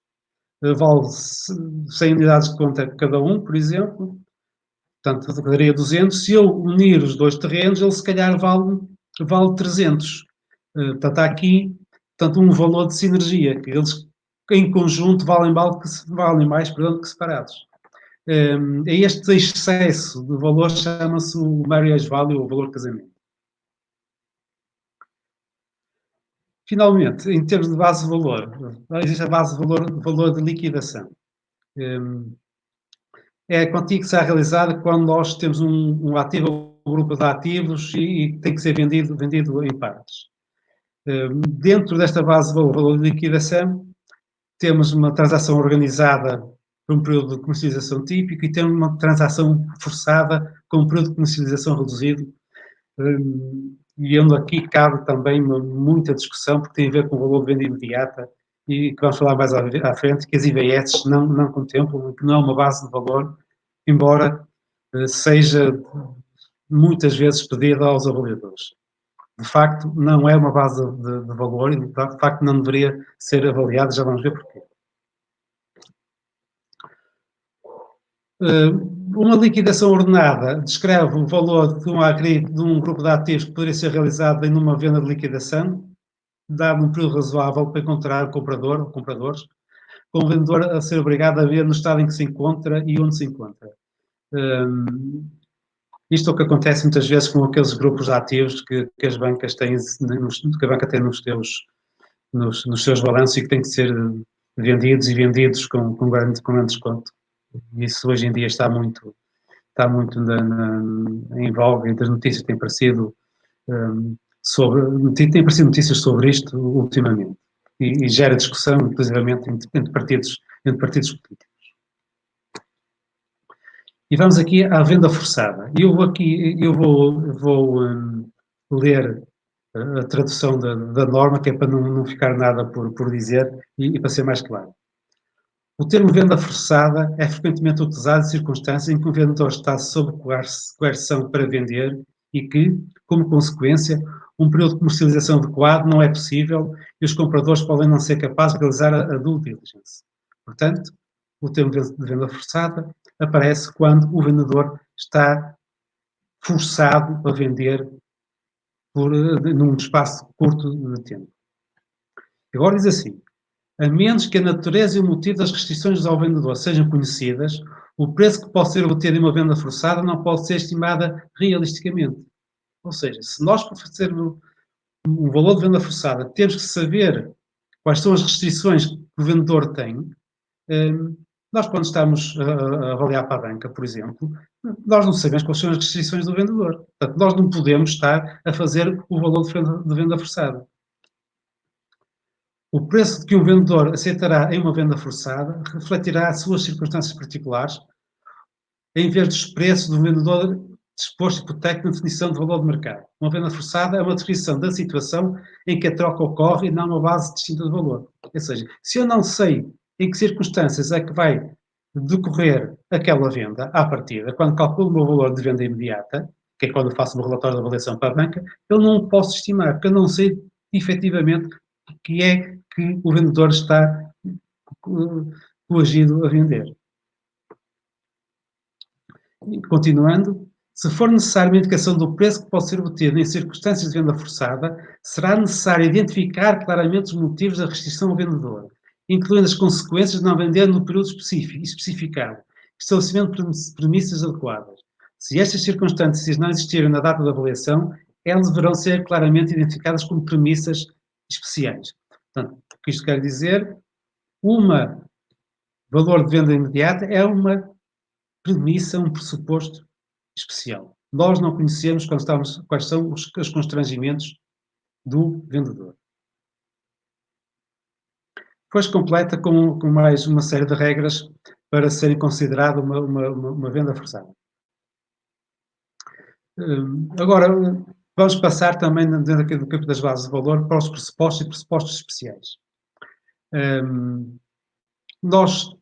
vale 100 unidades de conta cada um, por exemplo, portanto, daria 200. Se eu unir os dois terrenos, ele se calhar vale 300. Portanto, há aqui um valor de sinergia, que eles em conjunto valem mais que separados. Este excesso de valor chama-se o marriage value, ou valor de casamento. Finalmente, em termos de base de valor, existe a base de valor de liquidação. É a quantia que será realizada quando nós temos um ativo, um grupo de ativos e tem que ser vendido em partes. Dentro desta base de valor de liquidação, temos uma transação organizada por um período de comercialização típico e temos uma transação forçada com um período de comercialização reduzido. E onde aqui cabe também muita discussão, porque tem a ver com o valor de venda imediata e que vamos falar mais à frente, que as IVS não contemplam, que não é uma base de valor, embora seja muitas vezes pedida aos avaliadores. De facto, não é uma base de valor e, de facto, não deveria ser avaliada, já vamos ver porquê. Uma liquidação ordenada descreve o valor de um grupo de ativos que poderia ser realizado em uma venda de liquidação, dado um período razoável para encontrar o comprador ou compradores, com o vendedor a ser obrigado a ver no estado em que se encontra e onde se encontra. Isto é o que acontece muitas vezes com aqueles grupos de ativos que as bancas têm, que a banca tem nos seus balanços e que têm que ser vendidos com grande desconto. Isso hoje em dia está muito em voga, entre as notícias têm aparecido têm aparecido notícias sobre isto ultimamente e gera discussão, inclusivamente, entre partidos políticos. E vamos aqui à venda forçada. Eu vou ler a tradução da norma, que é para não ficar nada por dizer e para ser mais claro. O termo venda forçada é frequentemente utilizado em circunstâncias em que o vendedor está sob coerção para vender e que, como consequência, um período de comercialização adequado não é possível e os compradores podem não ser capazes de realizar a due diligence. Portanto, o termo de venda forçada aparece quando o vendedor está forçado a vender num espaço curto de tempo. Agora diz assim: a menos que a natureza e o motivo das restrições ao vendedor sejam conhecidas, o preço que pode ser obtido em uma venda forçada não pode ser estimada realisticamente. Ou seja, se nós para fazer um valor de venda forçada temos que saber quais são as restrições que o vendedor tem, nós quando estamos a avaliar para a banca, por exemplo, nós não sabemos quais são as restrições do vendedor. Portanto, nós não podemos estar a fazer o valor de venda forçada. O preço que um vendedor aceitará em uma venda forçada refletirá as suas circunstâncias particulares, em vez dos preços do vendedor disposto hipoteca na definição de valor de mercado. Uma venda forçada é uma descrição da situação em que a troca ocorre e não uma base distinta de valor. Ou seja, se eu não sei em que circunstâncias é que vai decorrer aquela venda à partida, quando calculo o meu valor de venda imediata, que é quando eu faço o meu relatório de avaliação para a banca, eu não posso estimar, porque eu não sei efetivamente o que é que o vendedor está coagido a vender. Continuando, se for necessário uma indicação do preço que pode ser obtido em circunstâncias de venda forçada, será necessário identificar claramente os motivos da restrição ao vendedor, incluindo as consequências de não vender no período especificado, estabelecimento de premissas adequadas. Se estas circunstâncias não existirem na data da avaliação, elas deverão ser claramente identificadas como premissas especiais. Portanto, o que isto quer dizer? Valor de venda imediata é uma premissa, um pressuposto especial. Nós não conhecemos quais são os constrangimentos do vendedor. Depois completa com mais uma série de regras para serem considerado uma venda forçada. Agora, vamos passar também dentro aqui do campo das bases de valor para os pressupostos e pressupostos especiais. Nós,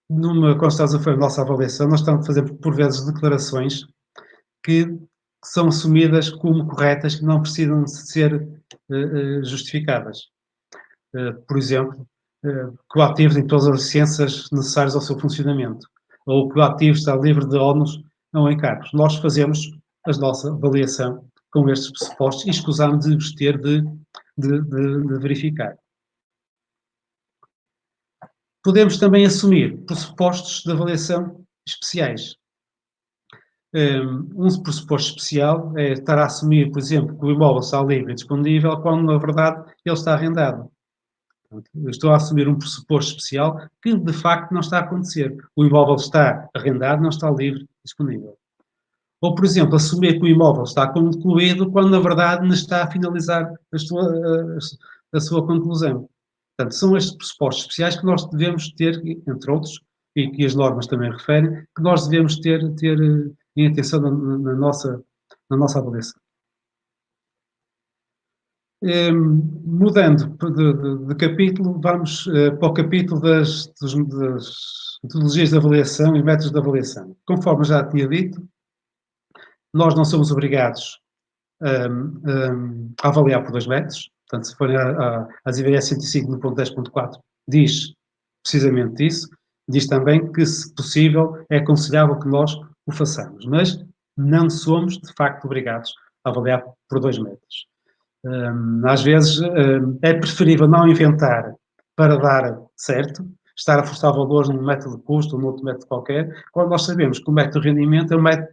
quando estamos a fazer a nossa avaliação, nós estamos a fazer, por vezes, declarações que são assumidas como corretas, que não precisam de ser justificadas. Por exemplo, que o ativo tem todas as licenças necessárias ao seu funcionamento, ou que o ativo está livre de ónus ou encargos. Nós fazemos a nossa avaliação com estes pressupostos e escusamos de vos ter de verificar. Podemos também assumir pressupostos de avaliação especiais. Um pressuposto especial é estar a assumir, por exemplo, que o imóvel está livre e disponível, quando na verdade ele está arrendado. Eu estou a assumir um pressuposto especial que de facto não está a acontecer. O imóvel está arrendado, não está livre e disponível. Ou, por exemplo, assumir que o imóvel está concluído quando na verdade não está a finalizar a sua conclusão. Portanto, são estes pressupostos especiais que nós devemos ter, entre outros, e que as normas também referem, que nós devemos ter em atenção na nossa avaliação. Mudando de capítulo, vamos para o capítulo das metodologias de avaliação e métodos de avaliação. Conforme já tinha dito, nós não somos obrigados a avaliar por dois métodos. Portanto, se forem às IVS 105 no ponto 10.4, diz precisamente isso. Diz também que, se possível, é aconselhável que nós o façamos. Mas não somos, de facto, obrigados a avaliar por dois métodos. Às vezes, é preferível não inventar para dar certo, estar a forçar valores num método de custo ou num outro método qualquer, quando nós sabemos que o método de rendimento é um método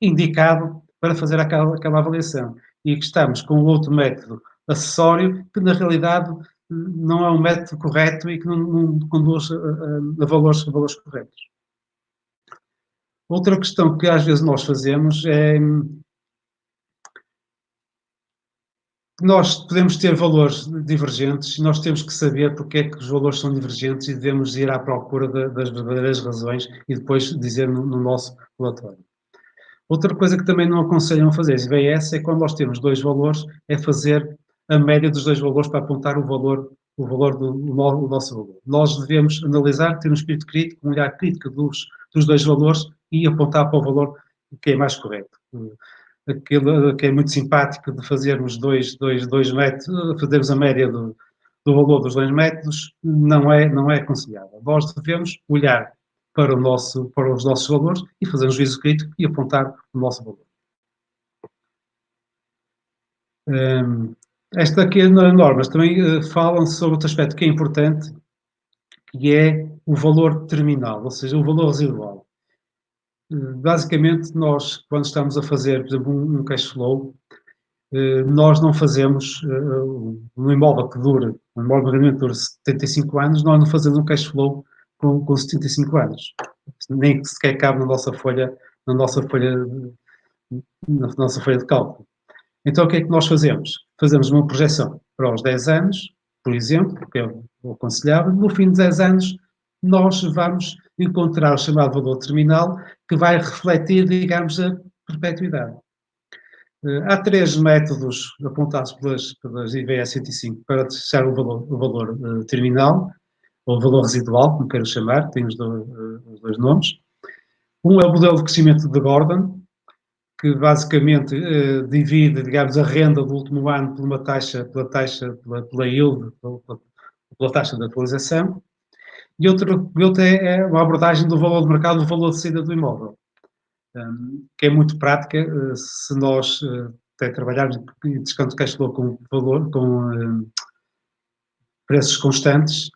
indicado para fazer aquela avaliação e que estamos com outro método acessório que, na realidade, não é um método correto e que não conduz a valores corretos. Outra questão que às vezes nós fazemos é que nós podemos ter valores divergentes e nós temos que saber porque é que os valores são divergentes e devemos ir à procura das verdadeiras razões e depois dizer no nosso relatório. Outra coisa que também não aconselham a fazer, IVS, é quando nós temos dois valores, é fazer a média dos dois valores para apontar o valor do nosso valor. Nós devemos analisar, ter um espírito crítico, um olhar crítico dos dois valores e apontar para o valor que é mais correto. Aquilo que é muito simpático de fazermos dois métodos, fazermos a média do valor dos dois métodos, não é aconselhável. Nós devemos olhar para os nossos valores e fazer um juízo crítico e apontar o nosso valor. Esta aqui as normas também falam sobre outro aspecto que é importante, que é o valor terminal, ou seja, o valor residual. Basicamente, nós, quando estamos a fazer, por exemplo, um cash flow, nós não fazemos um imóvel que dure, um imóvel que dure 75 anos, nós não fazemos um cash flow com 75 anos. Nem sequer cabe na nossa folha de cálculo. Então, o que é que nós fazemos? Fazemos uma projeção para os 10 anos, por exemplo, que é o aconselhável. No fim de 10 anos, nós vamos encontrar o chamado valor terminal, que vai refletir, digamos, a perpetuidade. Há três métodos apontados pelas IVS 105 para deixar o valor terminal, ou valor residual, como quero chamar, tem os dois nomes. Um é o modelo de crescimento de Gordon, que basicamente divide, digamos, a renda do último ano pela yield, pela taxa de atualização. E outro é uma abordagem do valor de mercado, do valor de saída do imóvel, que é muito prática se nós até trabalharmos em desconto de cash flow com preços constantes,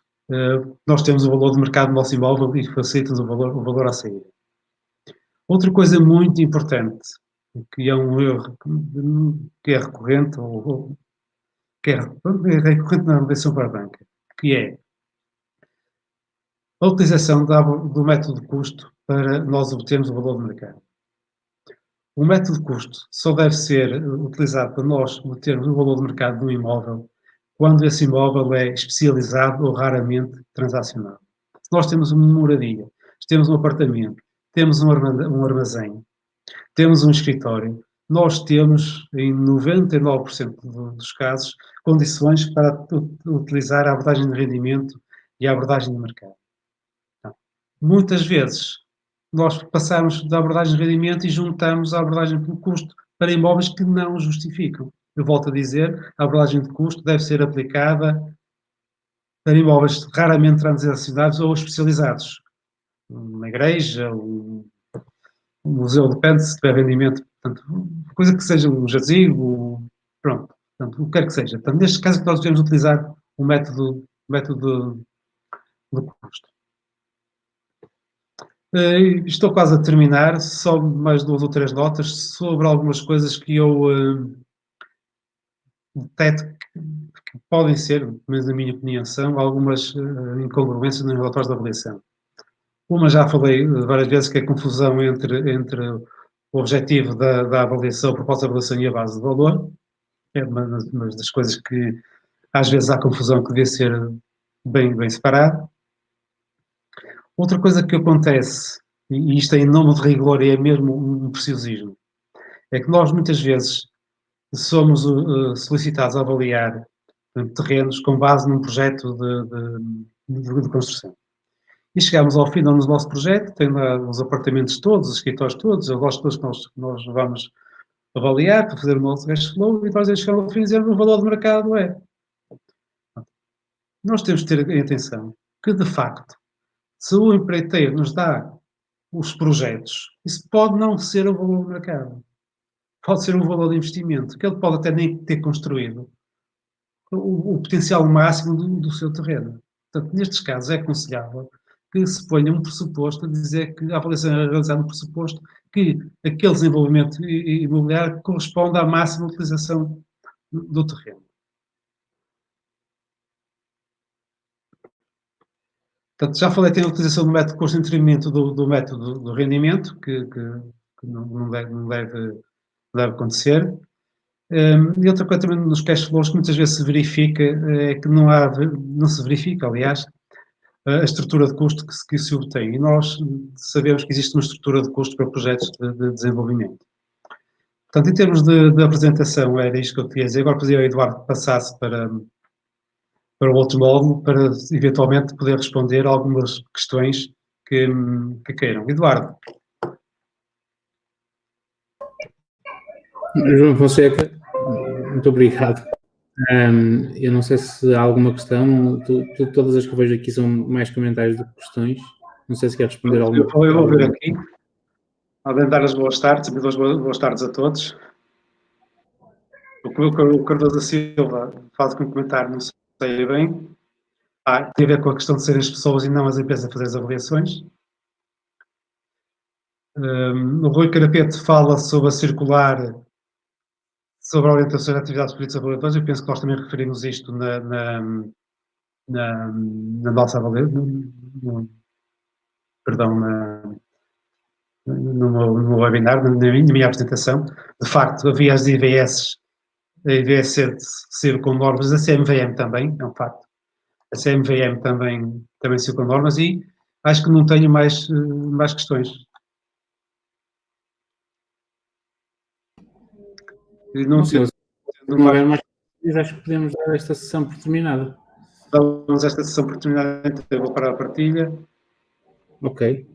nós temos o valor de mercado do nosso imóvel e facilita-nos o valor à saída. Outra coisa muito importante, que é um erro que é recorrente, é recorrente na avaliação para a banca, que é a utilização do método de custo para nós obtermos o valor de mercado. O método de custo só deve ser utilizado para nós obtermos o valor de mercado de um imóvel quando esse imóvel é especializado ou raramente transacional. Se nós temos uma moradia temos um apartamento, temos um armazém, temos um escritório, nós temos, em 99% dos casos, condições para utilizar a abordagem de rendimento e a abordagem de mercado. Então, muitas vezes, nós passamos da abordagem de rendimento e juntamos a abordagem de custo para imóveis que não justificam. Eu volto a dizer, a abordagem de custo deve ser aplicada para imóveis raramente transacionados ou especializados. Uma igreja, um museu, depende se tiver rendimento, portanto, coisa que seja um jazigo, pronto, portanto, o que quer que seja. Portanto, neste caso que nós devemos utilizar o método do custo. Estou quase a terminar, só mais 2 ou 3 notas sobre algumas coisas que eu detecto que podem ser, pelo menos na minha opinião, são algumas incongruências nos relatórios de avaliação. Uma já falei várias vezes, que é a confusão entre o objetivo da avaliação, a proposta de avaliação e a base de valor. É uma das coisas que às vezes há confusão, que devia ser bem separado. Outra coisa que acontece, e isto é em nome de rigor e é mesmo um preciosismo, é que nós muitas vezes somos solicitados a avaliar terrenos com base num projeto de construção. E chegamos ao fim do nosso projeto, tem lá os apartamentos todos, os escritórios todos, os lojas todos que nós vamos avaliar para fazer o nosso cash flow, e nós chegamos ao fim e dizemos o valor de mercado é. Nós temos que ter atenção que, de facto, se o empreiteiro nos dá os projetos, isso pode não ser o valor do mercado. Pode ser um valor de investimento, que ele pode até nem ter construído o potencial máximo do seu terreno. Portanto, nestes casos é aconselhável que se ponha um pressuposto a dizer que a avaliação é realizada no pressuposto que aquele desenvolvimento imobiliário corresponde à máxima utilização do terreno. Portanto, já falei, tem a utilização do método de custo em detrimento do método do rendimento, que não deve acontecer. E outra coisa também nos cash flows que muitas vezes se verifica é que não se verifica, aliás, a estrutura de custo que se obtém. E nós sabemos que existe uma estrutura de custo para projetos de desenvolvimento. Portanto, em termos de apresentação, era isto que eu queria dizer. Agora pedia ao Eduardo que passasse para o outro módulo, para eventualmente poder responder algumas questões que queiram. Eduardo. João Fonseca, muito obrigado. Eu não sei se há alguma questão, todas as que eu vejo aqui são mais comentários do que questões. Não sei se quer responder alguma questão. Eu vou ver aqui. Além de dar as boas tardes, boas tardes a todos. O Cardoso da Silva faz um comentário, não sei bem. Tem a ver com a questão de serem as pessoas e não as empresas a fazer as avaliações. O Rui Carapete fala sobre a circular sobre a orientação de atividades políticas avaliatórias. Eu penso que nós também referimos isto na nossa avaliação, no webinar, na minha apresentação. De facto, havia as IVS, a IVS ser com normas, a CMVM também, é um facto. A CMVM também saiu com normas e acho que não tenho mais questões. Não sei, se não houver mais questões, acho que podemos dar esta sessão por terminada. Damos esta sessão por terminada, então eu vou parar a partilha. Ok.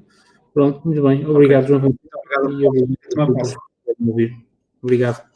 Pronto, muito bem. Obrigado, João. Muito obrigado. Obrigado.